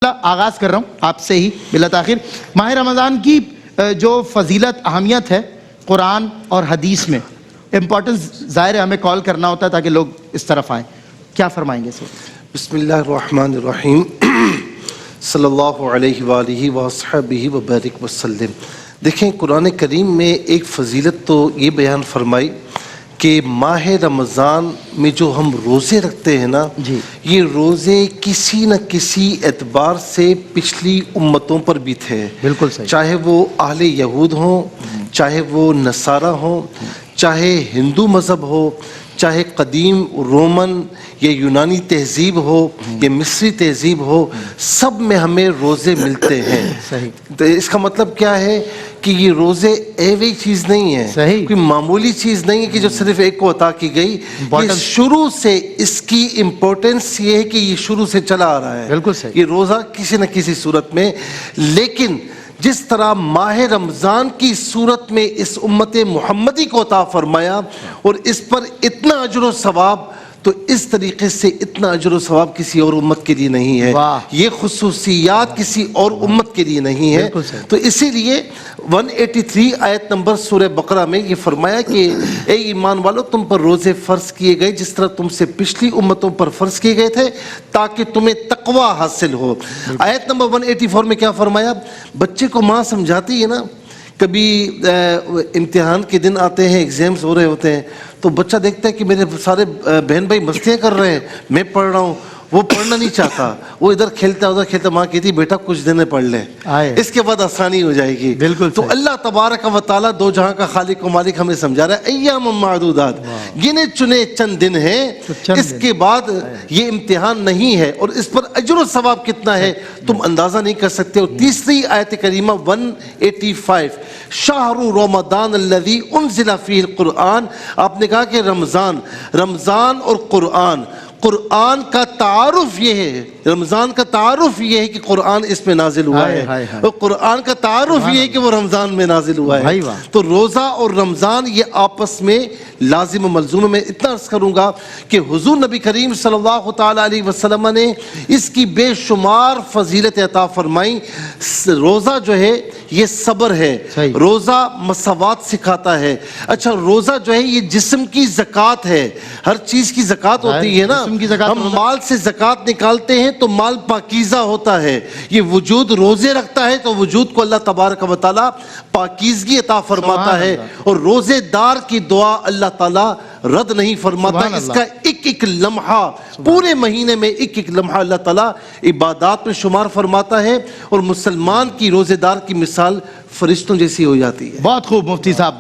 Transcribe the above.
آغاز کر رہا ہوں آپ سے ہی بلا تاخیر۔ ماہ رمضان کی جو فضیلت اہمیت ہے قرآن اور حدیث میں، امپورٹنس ظاہر ہے ہمیں کال کرنا ہوتا ہے تاکہ لوگ اس طرف آئیں، کیا فرمائیں گے سر؟ بسم اللہ الرحمن الرحیم صلی اللہ علیہ وآلہ وصحبہ وبارک وسلم۔ دیکھیں قرآن کریم میں ایک فضیلت تو یہ بیان فرمائی کہ ماہ رمضان میں جو ہم روزے رکھتے ہیں نا، یہ روزے کسی نہ کسی اعتبار سے پچھلی امتوں پر بھی تھے، بالکل صحیح، چاہے وہ اہل یہود ہوں، چاہے وہ نصارہ ہوں، چاہے ہندو مذہب ہو، چاہے قدیم رومن یا یونانی تہذیب ہو یا مصری تہذیب ہو، سب میں ہمیں روزے ملتے ہیں۔ صحیح، تو اس کا مطلب کیا ہے کہ یہ روزے ایوی چیز نہیں ہے، صحیح، کوئی معمولی چیز نہیں ہے کہ جو صرف ایک کو عطا کی گئی، یہ شروع سے اس کی امپورٹنس یہ ہے کہ یہ شروع سے چلا آ رہا ہے، بالکل صحیح، یہ روزہ کسی نہ کسی صورت میں۔ لیکن جس طرح ماہ رمضان کی صورت میں اس امت محمدی کو عطا فرمایا اور اس پر اتنا اجر و ثواب، تو اس طریقے سے اتنا اجر و ثواب کسی اور امت کے لیے نہیں ہے، یہ خصوصیات کسی اور امت کے لیے نہیں ہے۔ تو اسی لیے 183 آیت نمبر سورہ بقرہ میں یہ فرمایا کہ اے ایمان والو، تم پر روزے فرض کیے گئے جس طرح تم سے پچھلی امتوں پر فرض کیے گئے تھے تاکہ تمہیں تقوی حاصل ہو۔ آیت نمبر 184 میں کیا فرمایا؟ بچے کو ماں سمجھاتی ہے نا، کبھی امتحان کے دن آتے ہیں، ایگزامز ہو رہے ہوتے ہیں، تو بچہ دیکھتا ہے کہ میرے سارے بہن بھائی مستیاں کر رہے ہیں، میں پڑھ رہا ہوں، وہ پڑھنا نہیں چاہتا، وہ ادھر کھیلتا ادھر کھیلتا، ماں کہتی بیٹا کچھ دن پڑھ لے، اس کے بعد آسانی ہو جائے گی۔ تو اللہ تبارک و تعالیٰ دو جہاں کا خالق و مالک ہمیں سمجھا رہا ہے، ایام معدودات، گنے چنے چند دن ہیں، اس کے بعد یہ امتحان نہیں ہے، اور اس پر اجر و ثواب کتنا ہے تم اندازہ نہیں کر سکتے۔ اور تیسری آیت کریمہ 185، شہر رمضان الذی انزل فیہ القرآن، آپ نے کہا کہ رمضان اور قرآن کا تعارف یہ ہے، رمضان کا تعارف یہ ہے کہ قرآن اس میں نازل ہوا ہے، اور قرآن کا تعارف یہ ہے کہ وہ رمضان میں نازل ہوا ہے۔ تو روزہ اور رمضان یہ آپس میں لازم و ملزوم ہے۔ میں اتنا عرض کروں گا کہ حضور نبی کریم صلی اللہ تعالیٰ علیہ وسلم نے اس کی بے شمار فضیلت عطا فرمائی۔ روزہ جو ہے یہ صبر ہے، روزہ مساوات سکھاتا ہے۔ اچھا روزہ جو ہے یہ جسم کی زکوٰۃ ہے، ہر چیز کی زکوٰۃ ہوتی ہے نا، ہم مال سے زکوٰۃ نکالتے ہیں تو مال پاکیزہ ہوتا ہے، یہ وجود روزے رکھتا ہے تو وجود کو اللہ تبارک و تعالیٰ پاکیزگی عطا فرماتا ہے، اور روزے دار کی دعا اللہ تعالیٰ رد نہیں فرماتا۔ اس کا ایک ایک لمحہ، پورے مہینے میں ایک ایک لمحہ اللہ تعالیٰ عبادات میں شمار فرماتا ہے، اور مسلمان کی روزے دار کی مثال فرشتوں جیسی ہو جاتی ہے۔ بہت خوب مفتی صاحب۔